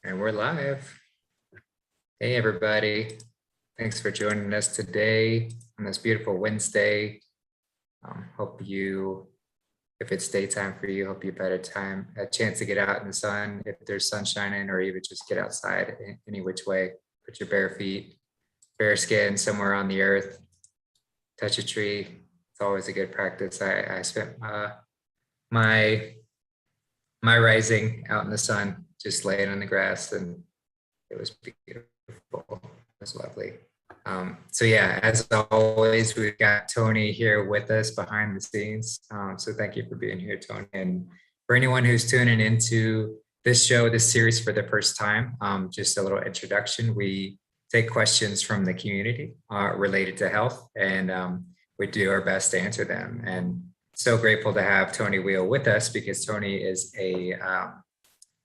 And we're live. Hey, everybody. Thanks for joining us today on this beautiful Wednesday. Hope you, if it's daytime for you, hope you've had a chance to get out in the sun, if there's sun shining, or even just get outside any which way. Put your bare feet, bare skin somewhere on the earth, touch a tree. It's always a good practice. I spent my rising out in the sun, just laying on the grass, and it was beautiful. It was lovely. So yeah, as always, we've got Toni here with us behind the scenes. So thank you for being here, Toni. And for anyone who's tuning into this show, this series for the first time, just a little introduction. We take questions from the community related to health, and we do our best to answer them. And so grateful to have Toni Weel with us, because Toni is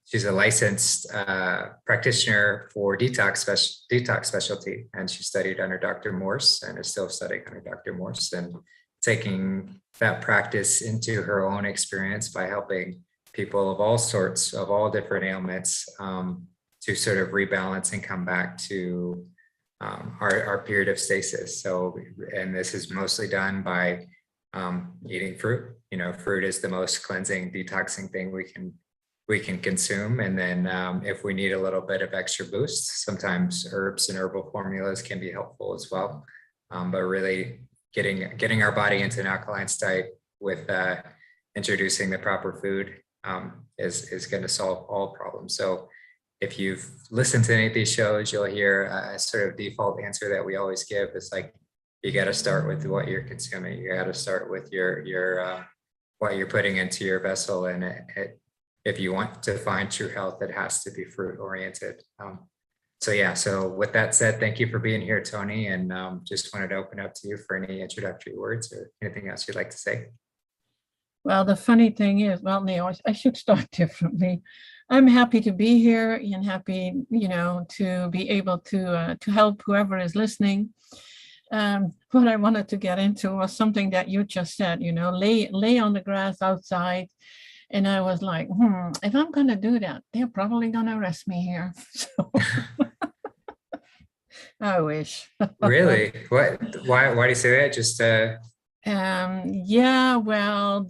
she's a licensed practitioner for detox specialty, and she studied under Dr. Morse and is still studying under Dr. Morse, and taking that practice into her own experience by helping people of all sorts, of all different ailments, to sort of rebalance and come back to our period of stasis. So, and this is mostly done by eating fruit. You know, fruit is the most cleansing, detoxing thing we can consume. And then if we need a little bit of extra boost, sometimes herbs and herbal formulas can be helpful as well. But really getting our body into an alkaline state with introducing the proper food is going to solve all problems. So if you've listened to any of these shows, you'll hear a sort of default answer that we always give. It's like, you got to start with what you're consuming. You got to start with your what you're putting into your vessel, and if you want to find true health, it has to be fruit oriented. So yeah, so with that said, thank you for being here, Toni, and just wanted to open up to you for any introductory words or anything else you'd like to say. Well, the funny thing is, well, Neil, I should start differently. I'm happy to be here and happy, to be able to help whoever is listening. What I wanted to get into was something that you just said, lay on the grass outside. And I was like, if I'm going to do that, they're probably going to arrest me here. So I wish. Really? What? Why do you say that? Just yeah, well,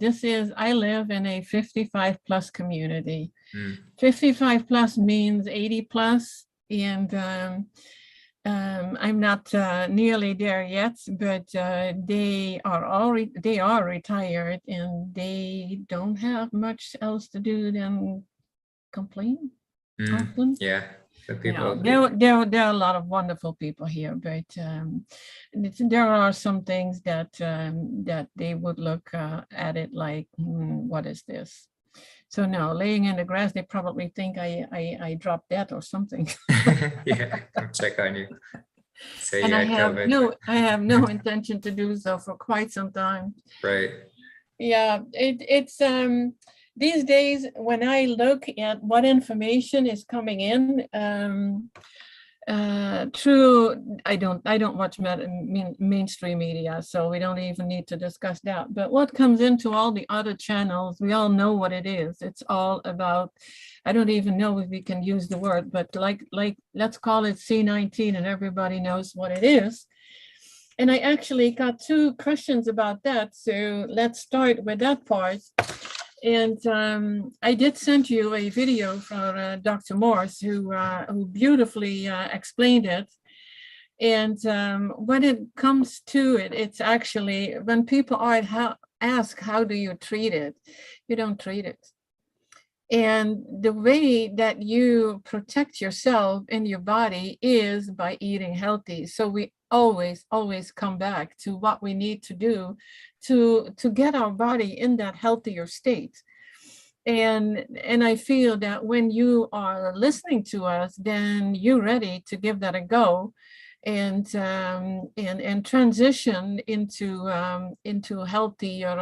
I live in a 55 plus community. 55 plus means 80 plus, and I'm not nearly there yet, but they are retired, and they don't have much else to do than complain. Often. Yeah. There are a lot of wonderful people here, but there are some things that they would look at it like, what is this? So no, laying in the grass, they probably think I dropped dead or something. Yeah, come check on you. So and I have no intention to do so for quite some time. Right. Yeah, it's these days when I look at what information is coming in through, I don't watch mainstream media, so we don't even need to discuss that. But what comes into all the other channels, we all know what it is. It's all about, I don't even know if we can use the word, but like let's call it C19, and everybody knows what it is. And I actually got two questions about that, so let's start with that part. And I did send you a video from Dr. Morse, who beautifully explained it. And when it comes to it, it's actually, when people ask, how do you treat it? You don't treat it. And the way that you protect yourself and your body is by eating healthy. So we always come back to what we need to do to get our body in that healthier state. And I feel that when you are listening to us, then you're ready to give that a go and transition into healthier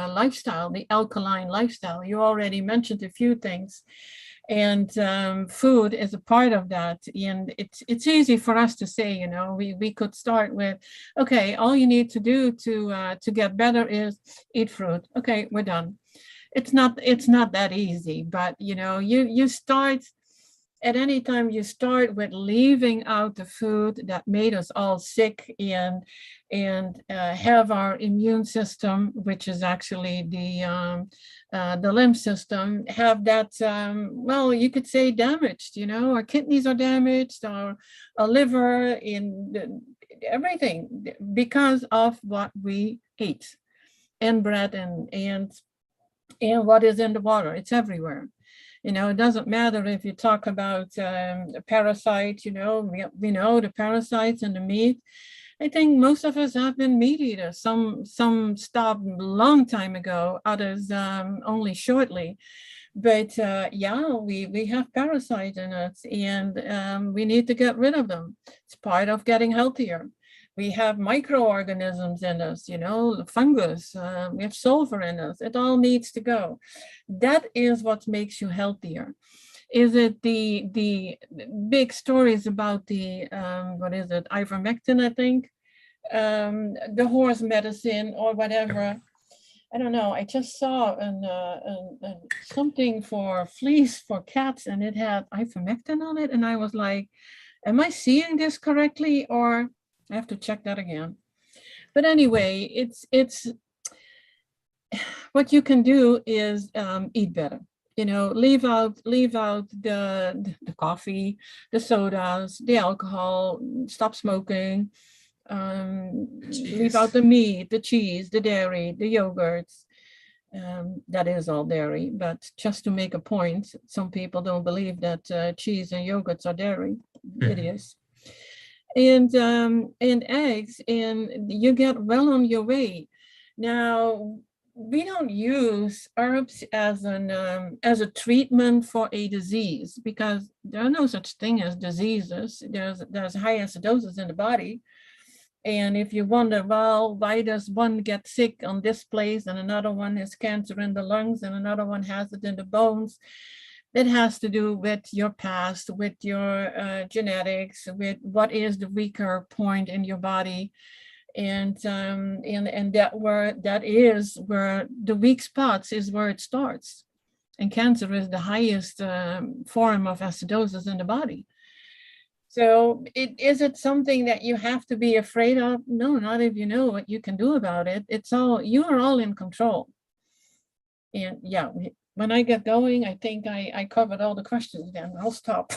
lifestyle, the alkaline lifestyle. You already mentioned a few things, and food is a part of that. And it's easy for us to say, we could start with, okay, all you need to do to get better is eat fruit. Okay, we're done. it's not that easy, but you start at any time. You start with leaving out the food that made us all sick, and have our immune system, which is actually the lymph system, have that, well, you could say damaged. Our kidneys are damaged, our liver, in everything, because of what we eat, and bread, and what is in the water. It's everywhere. It doesn't matter if you talk about parasites. We know the parasites in the meat. I think most of us have been meat eaters. Some stopped a long time ago, others only shortly. But yeah, we have parasites in us, and we need to get rid of them. It's part of getting healthier. We have microorganisms in us, fungus, we have sulfur in us. It all needs to go. That is what makes you healthier. Is it the big stories about the, what is it, ivermectin, I think, the horse medicine or whatever. I don't know. I just saw something for fleas for cats, and it had ivermectin on it. And I was like, am I seeing this correctly? Or I have to check that again. But anyway, it's what you can do is eat better. Leave out the coffee, the sodas, the alcohol, stop smoking, leave out the meat, the cheese, the dairy, the yogurts. That is all dairy, but just to make a point, some people don't believe that cheese and yogurts are dairy. It is. And eggs, and you get well on your way. Now, we don't use herbs as a treatment for a disease, because there are no such thing as diseases. There's high acidosis in the body. And if you wonder, well, why does one get sick on this place and another one has cancer in the lungs and another one has it in the bones, it has to do with your past, with your genetics, with what is the weaker point in your body. And that is where the weak spots is where it starts. And cancer is the highest form of acidosis in the body. So is it something that you have to be afraid of? No, not if you know what you can do about it. You are all in control. And yeah, when I get going, I think I covered all the questions. Then I'll stop.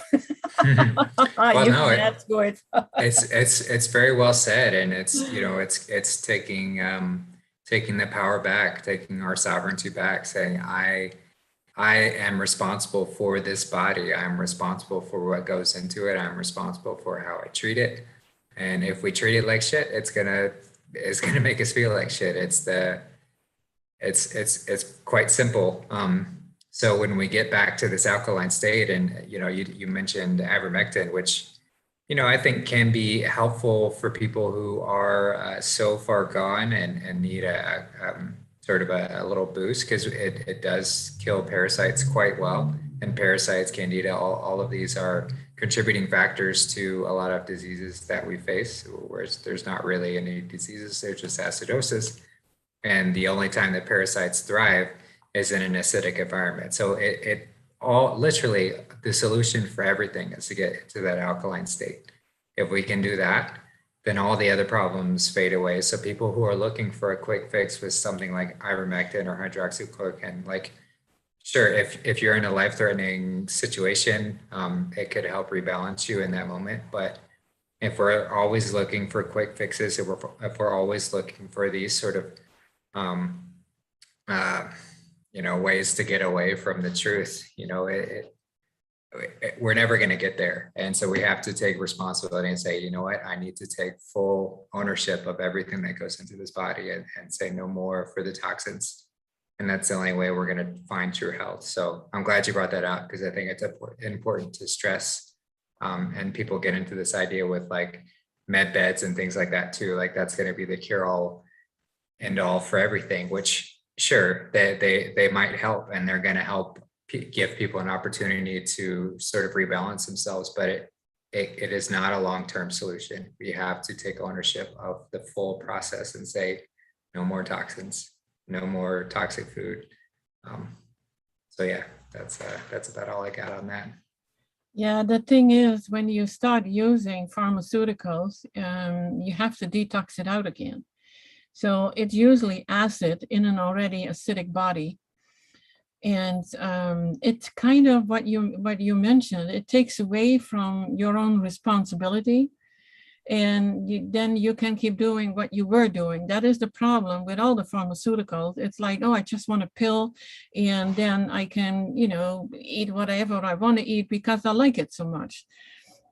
Well, no, that's good. it's very well said, and it's taking the power back, taking our sovereignty back, saying I am responsible for this body. I'm responsible for what goes into it. I'm responsible for how I treat it. And if we treat it like shit, it's gonna make us feel like shit. It's quite simple. So when we get back to this alkaline state, and you mentioned ivermectin, which I think can be helpful for people who are so far gone and need a sort of a little boost, because it does kill parasites quite well. And parasites, candida, all of these are contributing factors to a lot of diseases that we face, whereas there's not really any diseases, there's just acidosis. And the only time that parasites thrive is in an acidic environment. So it all, literally, the solution for everything is to get to that alkaline state. If we can do that, then all the other problems fade away. So people who are looking for a quick fix with something like ivermectin or hydroxychloroquine, like, sure, if you're in a life-threatening situation, it could help rebalance you in that moment. But if we're always looking for quick fixes, if we're always looking for these sort of ways to get away from the truth, we're never going to get there. And so we have to take responsibility and say, you know what, I need to take full ownership of everything that goes into this body, and say no more for the toxins. And that's the only way we're going to find true health. So I'm glad you brought that up, because I think it's important to stress, and people get into this idea with like med beds and things like that too. Like that's going to be the cure all end all for everything, which sure, they might help, and they're going to help give people an opportunity to sort of rebalance themselves, but it is not a long-term solution. We have to take ownership of the full process and say, no more toxins, no more toxic food. So yeah, that's about all I got on that. Yeah, the thing is, when you start using pharmaceuticals, you have to detox it out again. So it's usually acid in an already acidic body. And it's kind of what you mentioned. It takes away from your own responsibility, and then you can keep doing what you were doing. That is the problem with all the pharmaceuticals. It's like, oh, I just want a pill, and then I can, eat whatever I want to eat because I like it so much.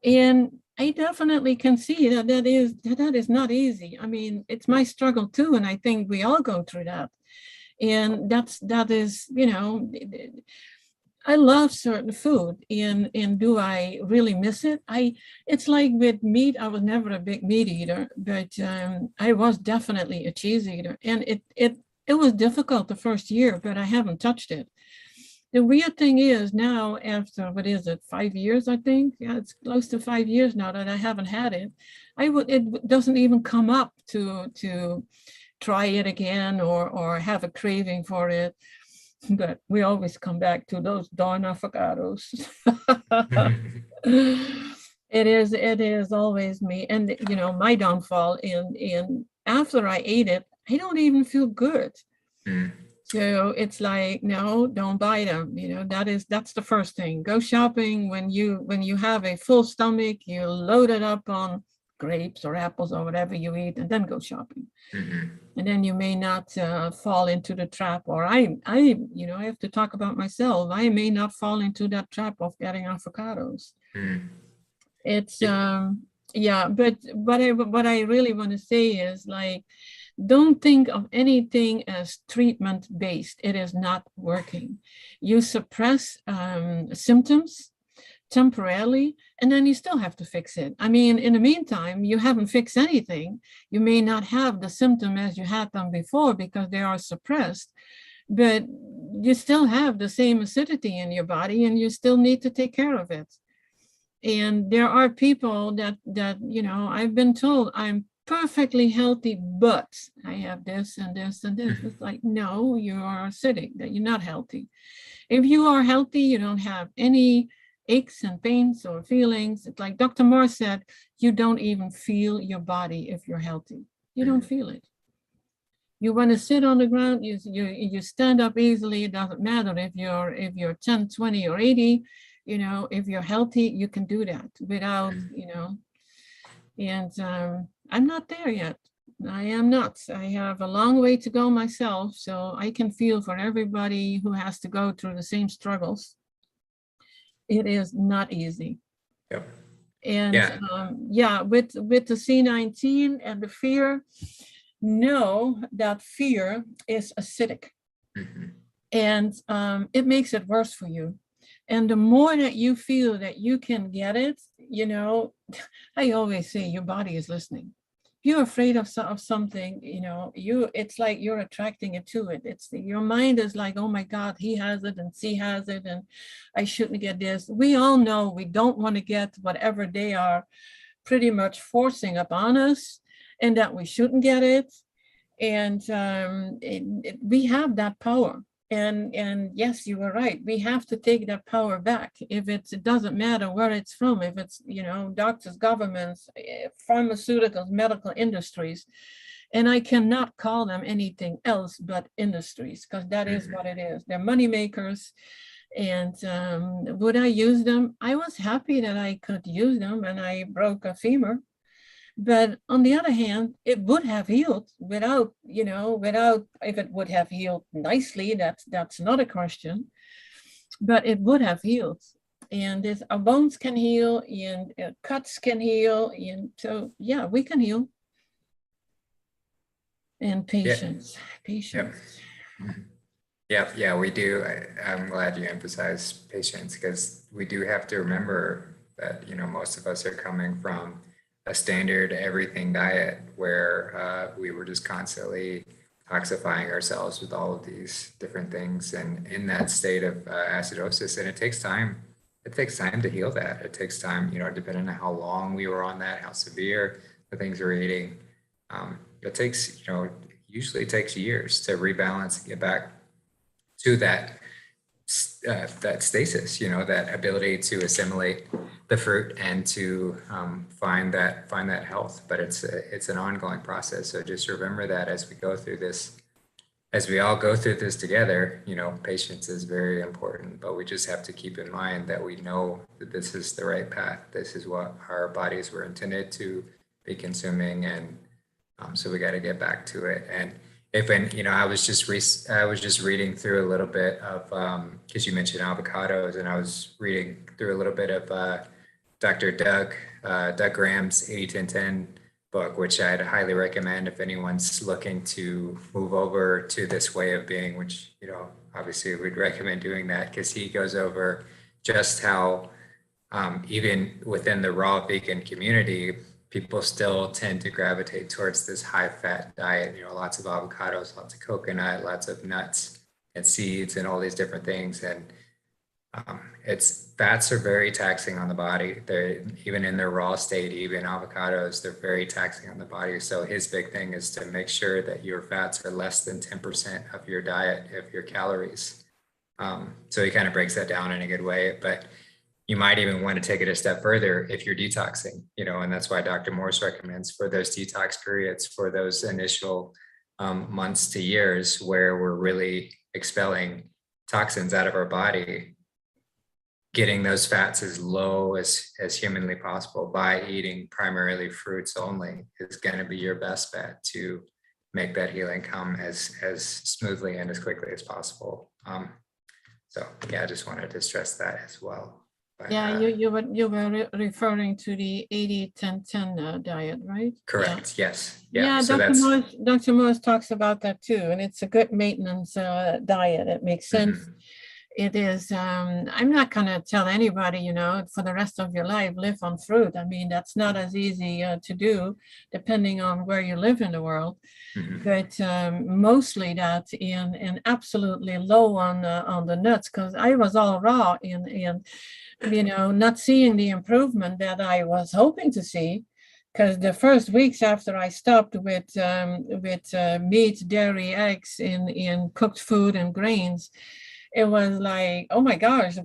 And I definitely can see that is not easy. I mean, it's my struggle too, and I think we all go through that. And that is, I love certain food, and do I really miss it? It's like with meat. I was never a big meat eater, but I was definitely a cheese eater, and it was difficult the first year, but I haven't touched it. The weird thing is now, after what is it, 5 years? I think, yeah, it's close to 5 years now that I haven't had it. It doesn't even come up to try it again or have a craving for it. But we always come back to those darn avocados. It is always me. And my downfall in after I ate it, I don't even feel good. So it's like, no, don't buy them. That's the first thing. Go shopping when you have a full stomach, you load it up on grapes or apples or whatever you eat, and then go shopping. And then you may not fall into the trap, or I have to talk about myself. I may not fall into that trap of getting avocados. It's yeah, but what I really want to say is, like, don't think of anything as treatment based. It is not working. You suppress symptoms temporarily, and then you still have to fix it. I mean, in the meantime, you haven't fixed anything. You may not have the symptom as you had them before because they are suppressed, but you still have the same acidity in your body, and you still need to take care of it. And there are people that I've been told, I'm perfectly healthy, but I have this and this and this. It's like, no, you are acidic, that you're not healthy. If you are healthy, you don't have any aches and pains or feelings. It's like Dr. Moore said, you don't even feel your body if you're healthy. You don't feel it. You want to sit on the ground, you stand up easily. It doesn't matter if you're 10, 20, or 80. If you're healthy, you can do that without, and I'm not there yet. I am not. I have a long way to go myself, so I can feel for everybody who has to go through the same struggles. It is not easy. Yep. And with the C19 and the fear, know that fear is acidic. And it makes it worse for you. And the more that you feel that you can get it, I always say your body is listening. If you're afraid of something, it's like you're attracting it to it. Your mind is like, oh my God, he has it and she has it, and I shouldn't get this. We all know we don't want to get whatever they are pretty much forcing upon us, and that we shouldn't get it. And we have that power. And yes, you were right. We have to take that power back. If it doesn't matter where it's from, if it's, doctors, governments, pharmaceuticals, medical industries, and I cannot call them anything else but industries, because that is what it is. They're money makers. And would I use them? I was happy that I could use them, and I broke a femur. But on the other hand, it would have healed without, if it would have healed nicely, that's not a question, but it would have healed. And our bones can heal, and cuts can heal. And so, yeah, we can heal. And patience, patience. Yeah, we do. I'm glad you emphasize patience, because we do have to remember that, most of us are coming from a standard everything diet where we were just constantly toxifying ourselves with all of these different things, and in that state of acidosis. And it takes time. It takes time to heal that. It takes time, depending on how long we were on that, how severe the things we're eating. It takes, usually takes years to rebalance and get back to that that stasis, that ability to assimilate the fruit and to find that health. But it's an ongoing process. So just remember that as we go through this, as we all go through this together, patience is very important, but we just have to keep in mind that we know that this is the right path. This is what our bodies were intended to be consuming. And so we got to get back to it. And I was just reading through a little bit of, because you mentioned avocados, and I was reading through a little bit of Dr. Doug Graham's 80-10-10 book, which I'd highly recommend if anyone's looking to move over to this way of being, which, obviously we'd recommend doing that, because he goes over just how even within the raw vegan community, people still tend to gravitate towards this high fat diet, lots of avocados, lots of coconut, lots of nuts and seeds and all these different things. And fats are very taxing on the body. They're even in their raw state, even avocados, they're very taxing on the body. So his big thing is to make sure that your fats are less than 10% of your diet, of your calories. So he kind of breaks that down in a good way, but you might even want to take it a step further if you're detoxing, and that's why Dr. Morse recommends for those detox periods, for those initial months to years where we're really expelling toxins out of our body, getting those fats as low as humanly possible by eating primarily fruits only is going to be your best bet to make that healing come as smoothly and as quickly as possible. So yeah, I just wanted to stress that as well. Yeah, you were referring to the 80-10-10 diet, right? Correct. Yeah. Yes. Yeah. So Dr. Morse talks about that too, and it's a good maintenance diet. It makes sense. Mhm. It is. I'm not going to tell anybody, for the rest of your life, live on fruit. I mean, that's not as easy to do, depending on where you live in the world. Mhm. But mostly that and absolutely low on the nuts, because I was all raw in not seeing the improvement that I was hoping to see, because the first weeks after I stopped with meat, dairy, eggs in cooked food and grains, it was like, oh my gosh,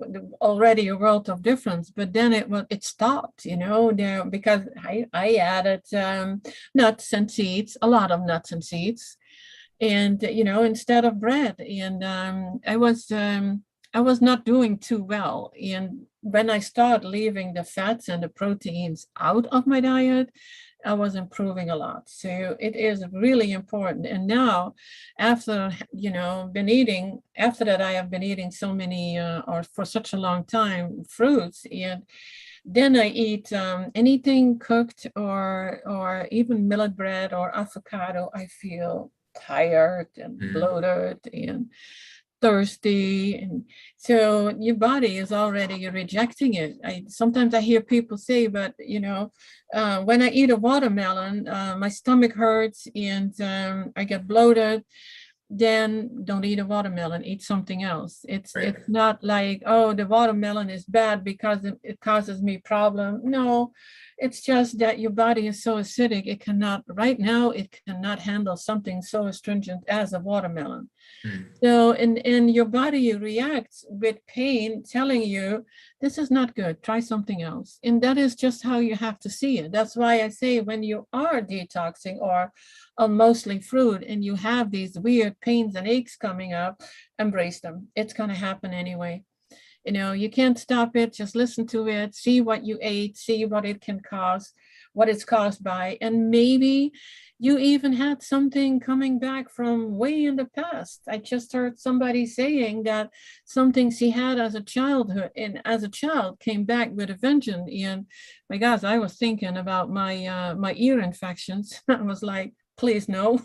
already a world of difference. But then it stopped, there, because I added nuts and seeds, a lot of nuts and seeds, and instead of bread. And I was not doing too well. And when I started leaving the fats and the proteins out of my diet, I was improving a lot. So it is really important. And now, after after that, I have been eating so many, or for such a long time, fruits. And then I eat anything cooked or even millet bread or avocado. I feel tired and bloated and thirsty, and so your body is already rejecting it. Sometimes I hear people say, but when I eat a watermelon, my stomach hurts and I get bloated. Then don't eat a watermelon, eat something else. It's not like, oh, the watermelon is bad because it causes me problem. No, it's just that your body is so acidic, it cannot handle something so astringent as a watermelon. So and your body reacts with pain, telling you this is not good, try something else. And that is just how you have to see it. That's why I say, when you are detoxing or on mostly fruit and you have these weird pains and aches coming up, embrace them. It's going to happen anyway. You can't stop it. Just listen to it, see what you ate, see what it can cause, what it's caused by. And maybe you even had something coming back from way in the past. I just heard somebody saying that some things he had as a childhood and as a child came back with a vengeance. And my gosh, I was thinking about my ear infections. I was like, please no.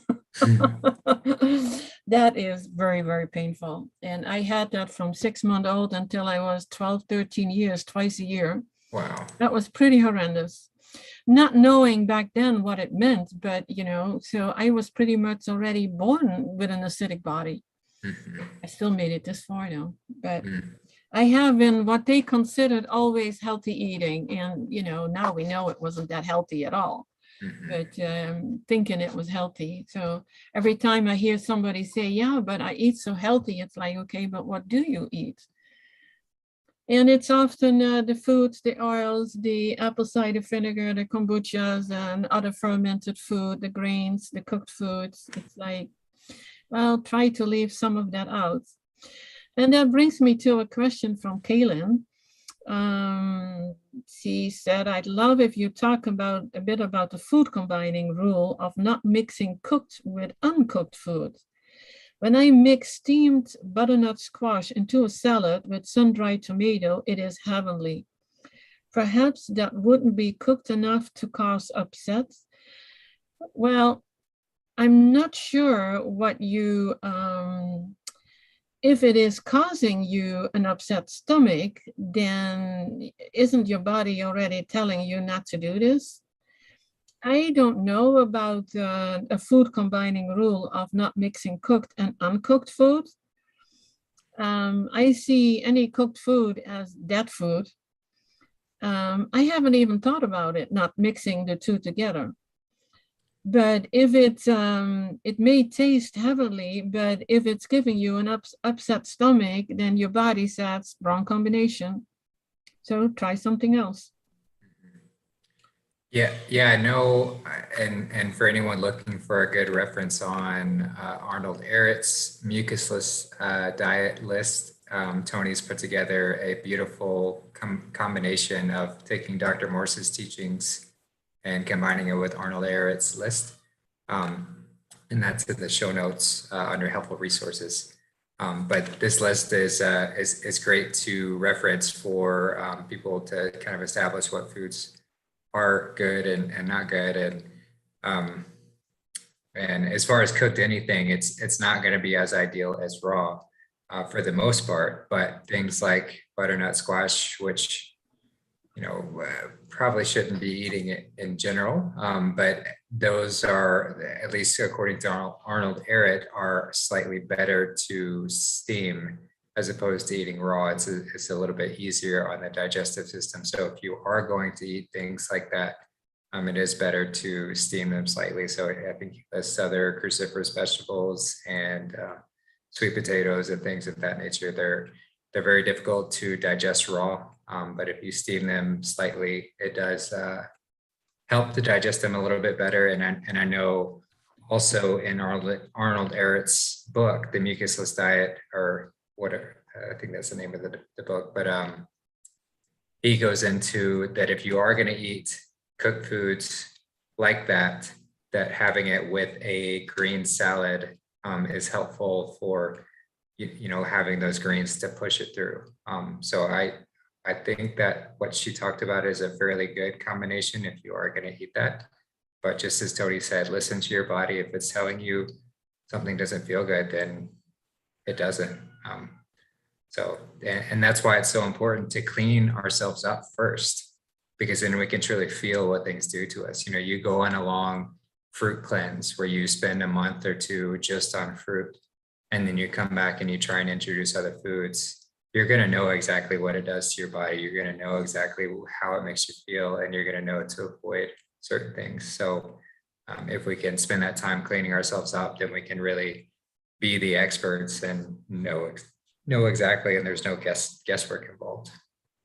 That is very, very painful. And I had that from 6 months old until I was 12, 13 years, twice a year. Wow. That was pretty horrendous. Not knowing back then what it meant, but so I was pretty much already born with an acidic body. I still made it this far though, but I have been what they considered always healthy eating. And, now we know it wasn't that healthy at all. but thinking it was healthy. So every time I hear somebody say, yeah, but I eat so healthy, it's like, okay, but what do you eat? And it's often the foods, the oils, the apple cider vinegar, the kombuchas, and other fermented food, the grains, the cooked foods. It's like, well, try to leave some of that out. And that brings me to a question from Kaylin. She said, I'd love if you talk about a bit about the food combining rule of not mixing cooked with uncooked food. When I mix steamed butternut squash into a salad with sun-dried tomato, it is heavenly. Perhaps that wouldn't be cooked enough to cause upset. Well, I'm not sure what you, if it is causing you an upset stomach, then isn't your body already telling you not to do this? I don't know about a food combining rule of not mixing cooked and uncooked food. I see any cooked food as dead food. I haven't even thought about it, not mixing the two together. But if it may taste heavily, but if it's giving you an upset stomach, then your body says wrong combination. So try something else. Yeah, no, and for anyone looking for a good reference on Arnold Ehret's mucusless diet list, Tony's put together a beautiful combination of taking Dr. Morse's teachings and combining it with Arnold Ehret's list. And that's in the show notes under helpful resources. But this list is great to reference for people to kind of establish what foods are good and not good. And as far as cooked anything, it's not going to be as ideal as raw for the most part. But things like butternut squash, which probably shouldn't be eating it in general, but those are, at least according to Arnold Ehret, are slightly better to steam as opposed to eating raw. It's a little bit easier on the digestive system. So if you are going to eat things like that, it is better to steam them slightly. So I think as other cruciferous vegetables and sweet potatoes and things of that nature, they're very difficult to digest raw. But if you steam them slightly, it does help to digest them a little bit better. And I know also in Arnold Ehret's book, The Mucusless Diet, or whatever, I think that's the name of the book, but he goes into that if you are going to eat cooked foods like that having it with a green salad is helpful for having those greens to push it through. So I think that what she talked about is a fairly good combination if you are going to eat that. But just as Toni said, listen to your body. If it's telling you something doesn't feel good, then it doesn't. And that's why it's so important to clean ourselves up first, because then we can truly feel what things do to us. You go on a long fruit cleanse where you spend a month or two just on fruit, and then you come back and you try and introduce other foods. You're going to know exactly what it does to your body. You're going to know exactly how it makes you feel, and you're going to know to avoid certain things. So if we can spend that time cleaning ourselves up, then we can really be the experts and know exactly, and there's no guesswork involved.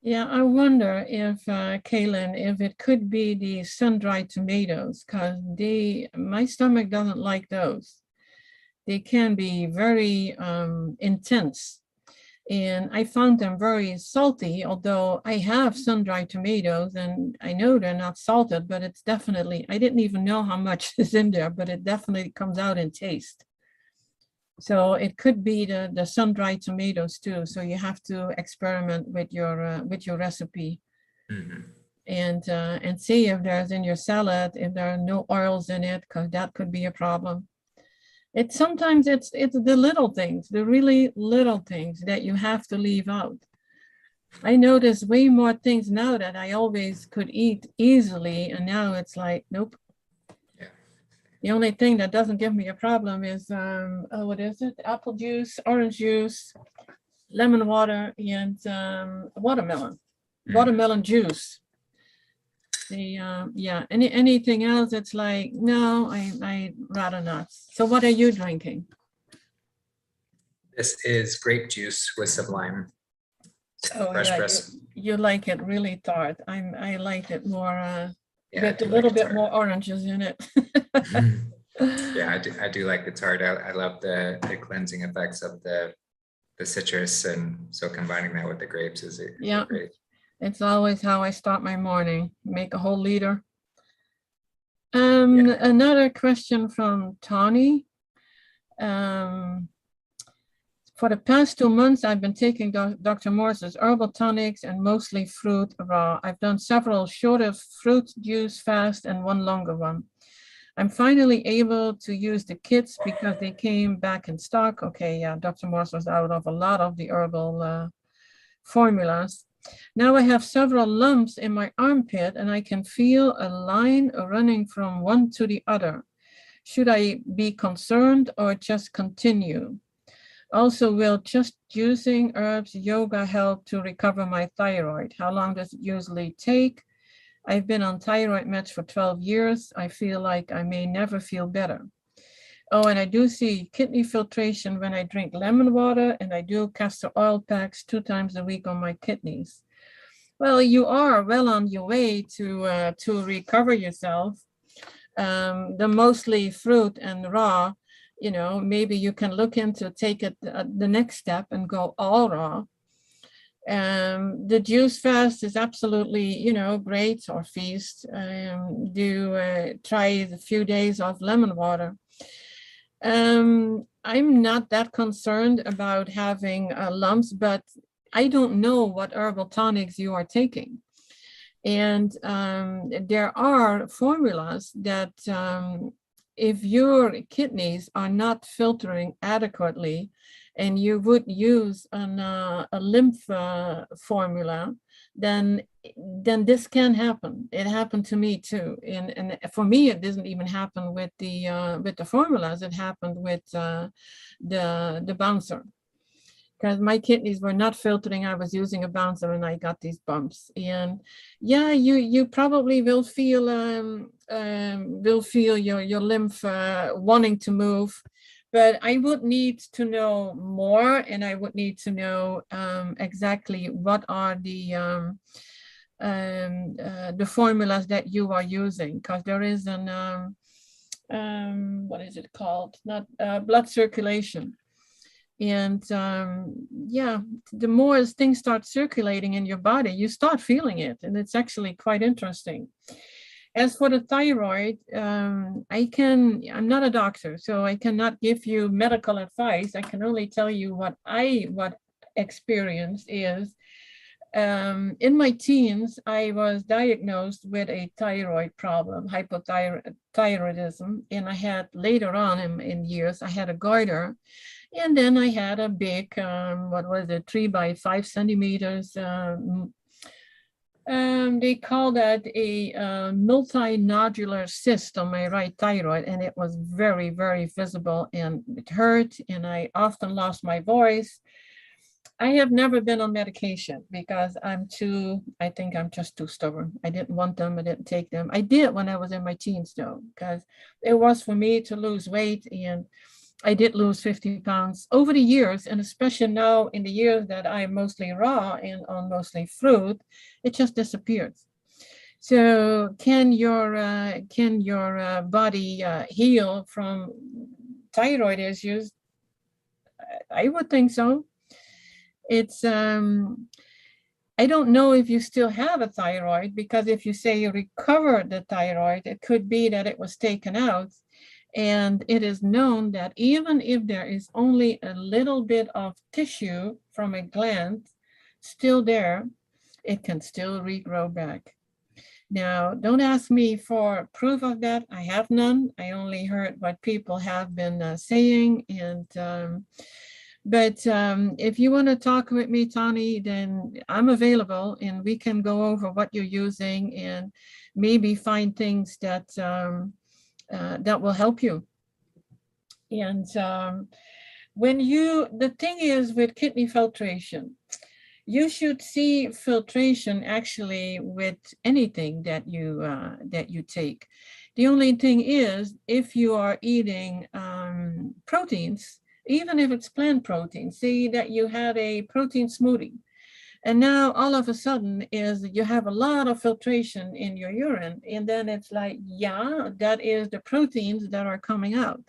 Yeah, I wonder if, Kaylin, if it could be the sun-dried tomatoes, because my stomach doesn't like those. They can be very intense. And I found them very salty, although I have sun-dried tomatoes and I know they're not salted, but it's definitely, I didn't even know how much is in there, but it definitely comes out in taste. So it could be the sun-dried tomatoes too. So you have to experiment with your recipe. Mm-hmm. And see if there's in your salad, if there are no oils in it, because that could be a problem. Sometimes it's the little things, the really little things that you have to leave out. I notice way more things now that I always could eat easily, and now it's like, nope. Yeah. The only thing that doesn't give me a problem is what is it? Apple juice, orange juice, lemon water, and watermelon. Watermelon juice. Yeah, anything else, it's like, no, I rather not. So what are you drinking? This is grape juice with some lime. Oh Fresh yeah, press. you like it really tart. I like it more Yeah, I with a do like little it bit tart. more oranges in it. Yeah, I do like the tart. I love the cleansing effects of the citrus, and so combining that with the grapes is Yeah, great. it's always how I start my morning. Make a whole liter. Yeah. Another question from Toni. Um, For the past 2 months, I've been taking Dr. Morse's herbal tonics and mostly fruit raw. I've done several shorter fruit juice fast and one longer one. I'm finally able to use the kits because they came back in stock. Okay, yeah, Dr. Morse was out of a lot of the herbal formulas. Now I have several lumps in my armpit and I can feel a line running from one to the other. Should I be concerned or just continue? Also, will just using herbs, yoga help to recover my thyroid? How long does it usually take? I've been on thyroid meds for 12 years. I feel like I may never feel better. Oh, and I do see kidney filtration when I drink lemon water, and I do castor oil packs 2 times a week on my kidneys. Well, you are well on your way to recover yourself. The mostly fruit and raw, maybe you can look into take it the next step and go all raw. The juice fast is absolutely, great, or feast. Try a few days of lemon water. I'm not that concerned about having lumps, but I don't know what herbal tonics you are taking. And there are formulas that if your kidneys are not filtering adequately and you would use a lymph formula, then this can happen. It happened to me too. And for me, it doesn't even happen with the formulas. It happened with the bouncer. Because my kidneys were not filtering. I was using a bouncer and I got these bumps. And yeah, you probably will feel your lymph wanting to move, but I would need to know more, and I would need to know exactly what are the formulas that you are using, because there is an what is it called? Not blood circulation. And yeah, the more as things start circulating in your body, you start feeling it. And it's actually quite interesting. As for the thyroid, I'm not a doctor, so I cannot give you medical advice. I can only tell you what experience is. In my teens, I was diagnosed with a thyroid problem, hypothyroidism. And I had later on in years, I had a goiter. And then I had a big, 3 by 5 centimeters. They call that a multinodular cyst on my right thyroid, and it was very, very visible, and it hurt, and I often lost my voice. I have never been on medication because I think I'm just too stubborn. I didn't want them. I didn't take them. I did when I was in my teens though, because it was for me to lose weight, and I did lose 50 pounds over the years, and especially now in the years that I'm mostly raw and on mostly fruit, it just disappeared. So can your body heal from thyroid issues? I would think so. It's I don't know if you still have a thyroid, because if you say you recovered the thyroid, it could be that it was taken out. And it is known that even if there is only a little bit of tissue from a gland still there, it can still regrow back. Now, don't ask me for proof of that. I have none. I only heard what people have been saying. But if you want to talk with me, Toni, then I'm available, and we can go over what you're using and maybe find things that that will help you. And the thing is with kidney filtration, you should see filtration actually with anything that you take. The only thing is, if you are eating proteins, even if it's plant protein, see that you had a protein smoothie, and now all of a sudden is you have a lot of filtration in your urine, and then it's like, yeah, that is the proteins that are coming out.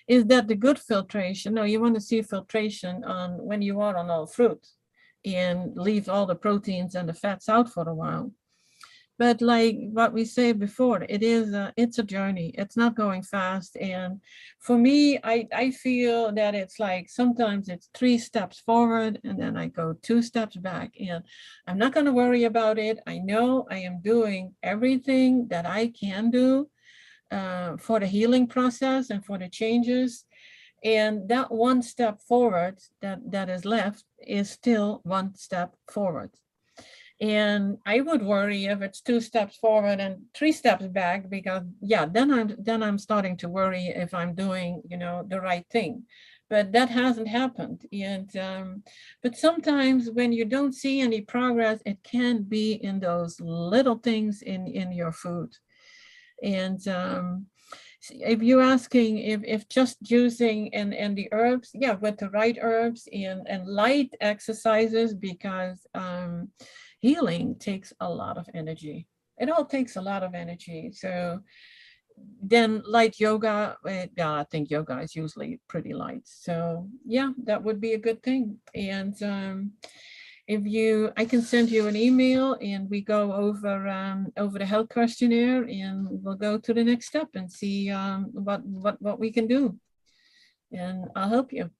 Is that the good filtration? No, you want to see filtration on when you are on all fruit and leave all the proteins and the fats out for a while. But like what we said before, it's a journey. It's not going fast. And for me, I feel that it's like sometimes it's 3 steps forward and then I go 2 steps back, and I'm not going to worry about it. I know I am doing everything that I can do for the healing process and for the changes. And that 1 step forward that is left is still 1 step forward. And I would worry if it's 2 steps forward and 3 steps back, because yeah, then I'm starting to worry if I'm doing, the right thing. But that hasn't happened. And but sometimes when you don't see any progress, it can be in those little things in your food. And if you're asking if just juicing and the herbs, yeah, with the right herbs and light exercises, because healing takes a lot of energy. It all takes a lot of energy. So then light yoga, yeah, I think yoga is usually pretty light. So yeah, that would be a good thing. And I can send you an email and we go over the health questionnaire, and we'll go to the next step and see what we can do. And I'll help you.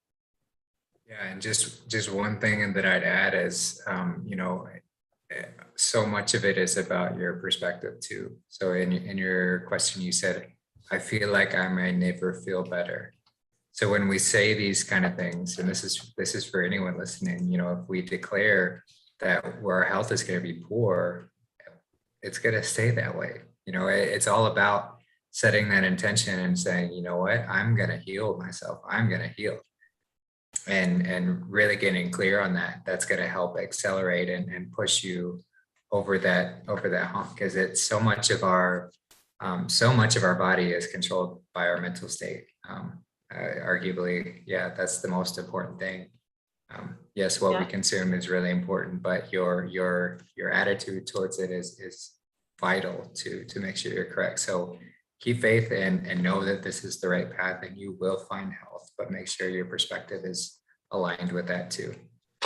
Yeah, and just one thing that I'd add is, so much of it is about your perspective too. So in your question, you said, I feel like I may never feel better. So when we say these kind of things, and this is for anyone listening, if we declare that where our health is going to be poor, it's going to stay that way. It's all about setting that intention and saying, you know what, I'm going to heal myself. I'm going to heal. And really getting clear on that, that's going to help accelerate and push you over that hump, because it's so much of our body is controlled by our mental state. Arguably, yeah, that's the most important thing. Yes, what we consume is really important, but your attitude towards it is vital to make sure you're correct. So keep faith and know that this is the right path and you will find health, but make sure your perspective is aligned with that too.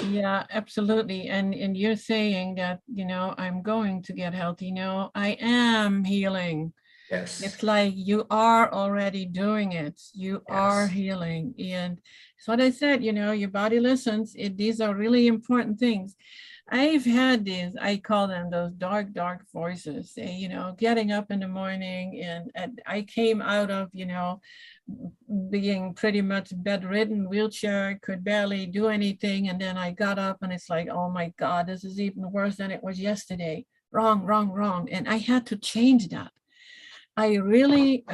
Yeah, absolutely. And you're saying that, I'm going to get healthy. No, I am healing. Yes. It's like you are already doing it. You are healing. And it's what I said, your body listens. These are really important things. I've had these, I call them those dark, dark voices, getting up in the morning, and I came out of, being pretty much bedridden, wheelchair, could barely do anything. And then I got up and it's like, oh my God, this is even worse than it was yesterday. Wrong, wrong, wrong. And I had to change that. I really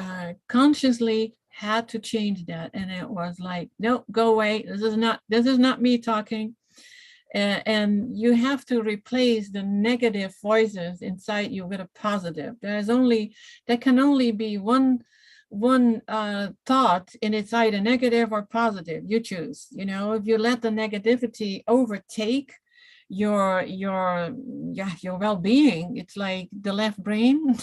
consciously had to change that. And it was like, no, go away. This is not me talking. And you have to replace the negative voices inside you with a positive. There can only be one thought, and it's either negative or positive. You choose. If you let the negativity overtake your well-being, it's like the left brain.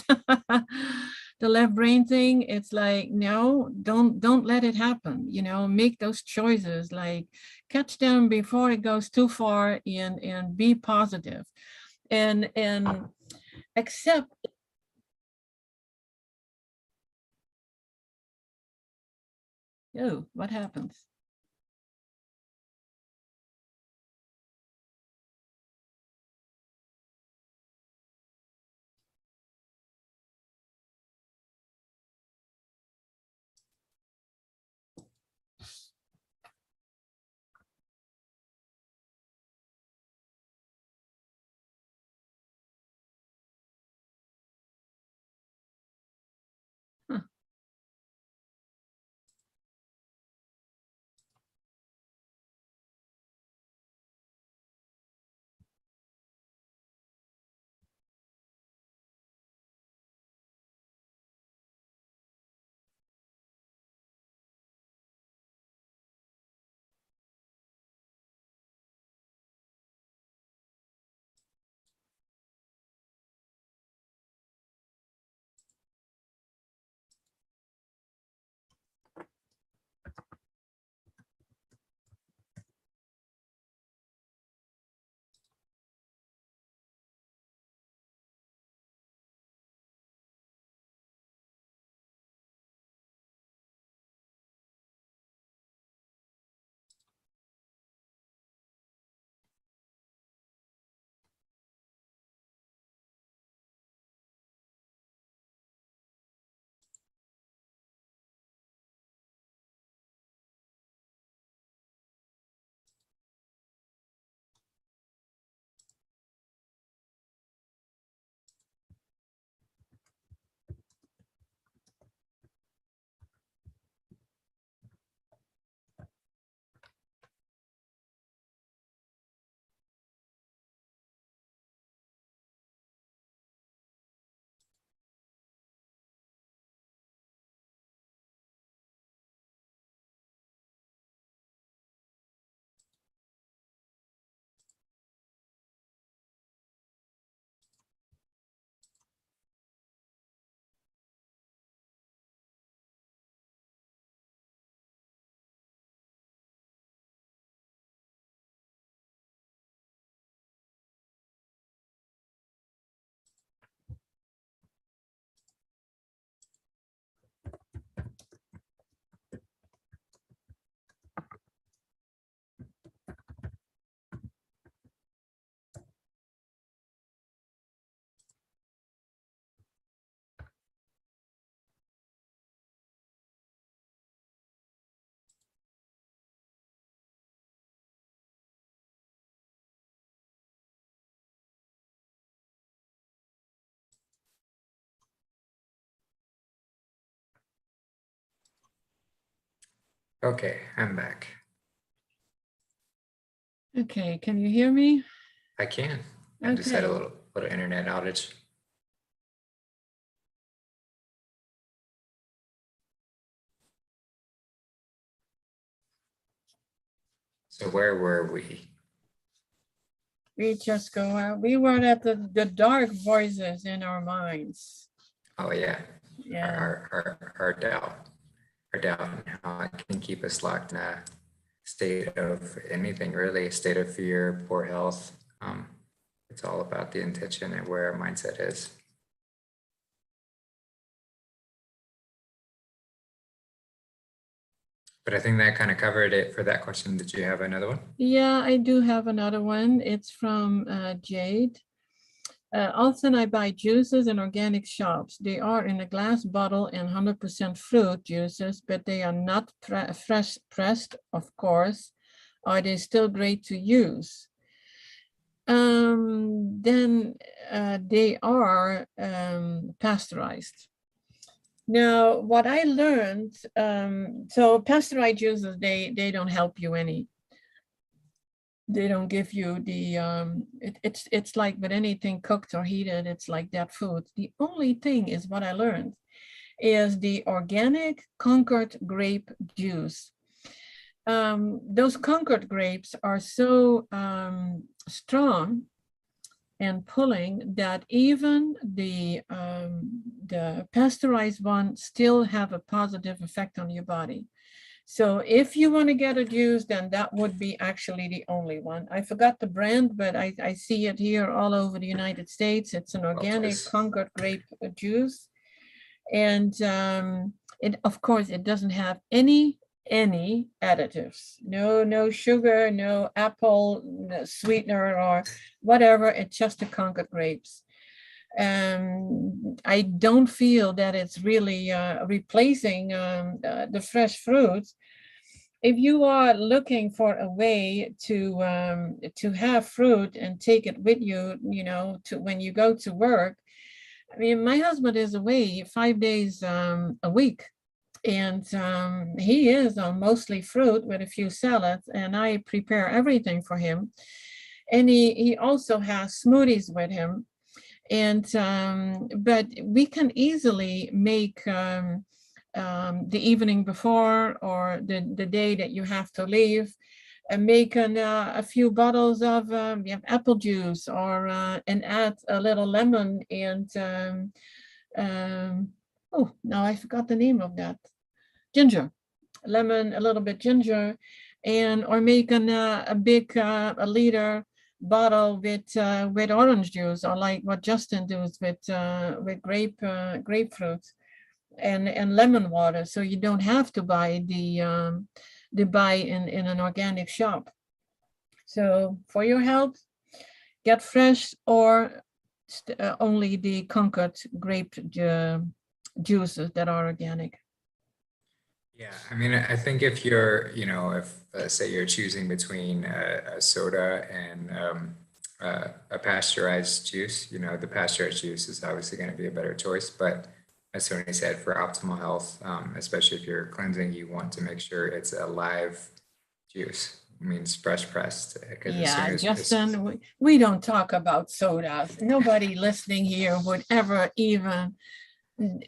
The left brain thing, it's like, no, don't let it happen. Make those choices, like catch them before it goes too far, and be positive and accept. Oh, what happens? Huh. Okay, I'm back. Okay, can you hear me? I can. I just had a Okay. little internet outage. So where were we? We just go out. We were at the dark voices in our minds. Oh yeah, Yeah. our doubt, and how it can keep us locked in a state of anything really, a state of fear, poor health. It's all about the intention and where our mindset is. But I think that kind of covered it for that question. Did you have another one? Yeah, I do have another one. It's from Jade. Often I buy juices in organic shops. They are in a glass bottle and 100% fruit juices, but they are not fresh pressed, of course. Are they still great to use? Then they are pasteurized. Now, what I learned, so pasteurized juices, they don't help you any. They don't give you the, it's like with anything cooked or heated, it's like that food. The only thing is what I learned is the organic Concord grape juice. Those Concord grapes are so strong and pulling that even the pasteurized one still have a positive effect on your body. So if you want to get a juice, then that would be actually the only one. I forgot the brand, but I see it here all over the United States. It's an organic Concord grape juice. And it, of course, it doesn't have any additives, no sugar, no apple sweetener or whatever. It's just the Concord grapes. I don't feel that it's really replacing the fresh fruits. If you are looking for a way to have fruit and take it with you, to when you go to work. I mean, my husband is away 5 days a week, and he is on mostly fruit with a few salads, and I prepare everything for him. And he also has smoothies with him. And but we can easily make the evening before or the day that you have to leave and make a few bottles of apple juice or and add a little lemon and oh, now I forgot the name of that. Ginger, lemon, a little bit ginger, and or make a big a liter bottle with orange juice, or like what Justin does with grapefruit and lemon water, so you don't have to buy the buy in an organic shop. So for your health, get fresh or only the Concord grape juices that are organic. Yeah, I mean, I think if you're, if say you're choosing between a soda and a pasteurized juice, the pasteurized juice is obviously going to be a better choice. But as Toni said, for optimal health, especially if you're cleansing, you want to make sure it's a live juice. Means fresh pressed. Yeah, Justin, we don't talk about sodas. Nobody listening here would ever even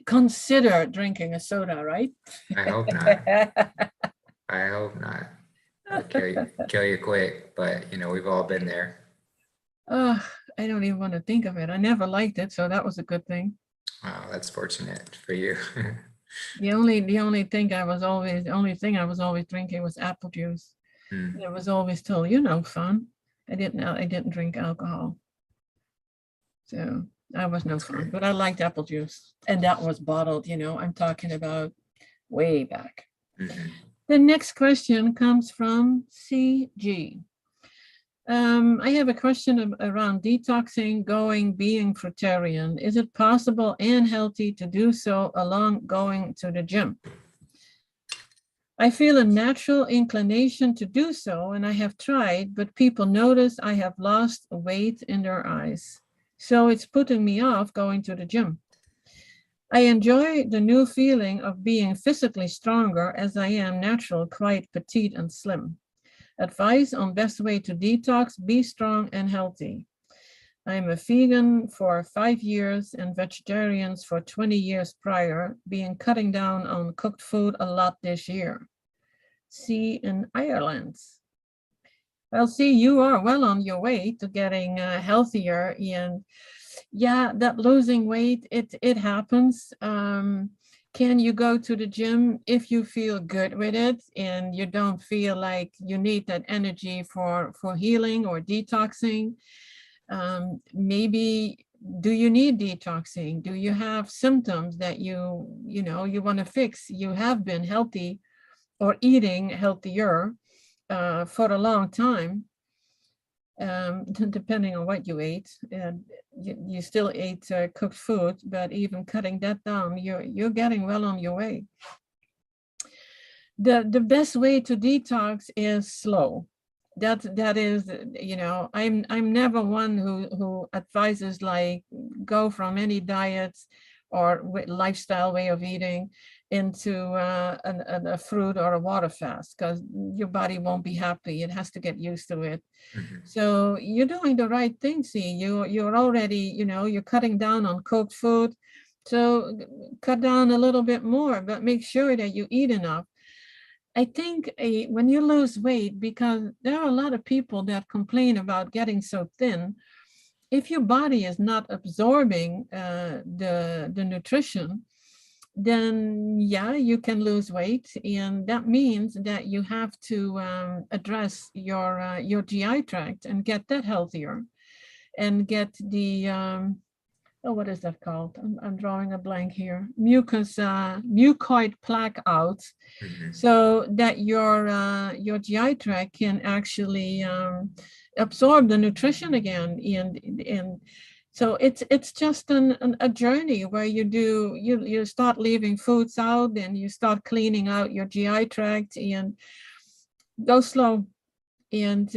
consider drinking a soda, right? I hope not. I hope not. It'll kill you quick, but we've all been there. Oh, I don't even want to think of it. I never liked it, so that was a good thing. Wow, that's fortunate for you. The only thing I was always drinking was apple juice. It was always told, fun. I didn't drink alcohol. So I was no fun, but I liked apple juice. And that was bottled, I'm talking about way back. The next question comes from CG. I have a question around detoxing, being fruitarian. Is it possible and healthy to do so along going to the gym? I feel a natural inclination to do so, and I have tried, but people notice I have lost weight in their eyes. So it's putting me off going to the gym. I enjoy the new feeling of being physically stronger as I am natural, quite petite and slim. Advice on best way to detox, be strong and healthy. I'm a vegan for 5 years and vegetarian for 20 years prior, being cutting down on cooked food a lot this year. See in Ireland. Well, see, you are well on your way to getting healthier, and yeah, that losing weight, it happens. Can you go to the gym if you feel good with it and you don't feel like you need that energy for healing or detoxing? Maybe do you need detoxing? Do you have symptoms that you know you want to fix? You have been healthy or eating healthier for a long time, depending on what you ate, and you still ate cooked food, but even cutting that down, you're getting well on your way. The best way to detox is slow. That is, you know, I'm never one who advises like go from any diets or lifestyle way of eating into a fruit or a water fast, because your body won't be happy. It has to get used to it. So you're doing the right thing. See, you're already, you know, you're cutting down on cooked food. So cut down a little bit more, but make sure that you eat enough. I think when you lose weight, because there are a lot of people that complain about getting so thin, if your body is not absorbing the nutrition, then yeah, you can lose weight, and that means that you have to address your GI tract and get that healthier, and get the oh, what is that called? I'm drawing a blank here. Mucoid plaque out, so that your GI tract can actually absorb the nutrition again, and so it's just a journey where you start leaving foods out and you start cleaning out your GI tract, and go slow. And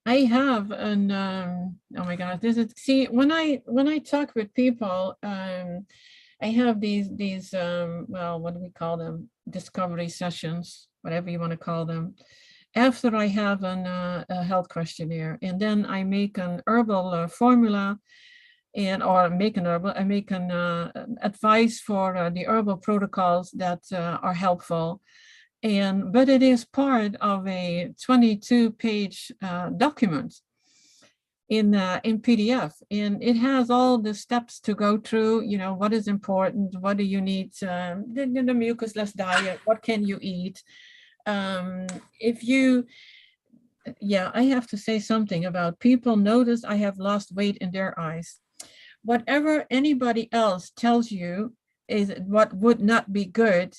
I have an oh my gosh, this is, see, when I talk with people, I have these well, what do we call them? Discovery sessions, whatever you want to call them. After I have a health questionnaire, and then I make an herbal formula, or make an herbal, I make an advice for the herbal protocols that are helpful. But it is part of a 22-page document in PDF, and it has all the steps to go through. You know, what is important, what do you need, the mucusless diet, what can you eat. If you, yeah, I have to say something about people notice I have lost weight in their eyes. Whatever anybody else tells you is what would not be good,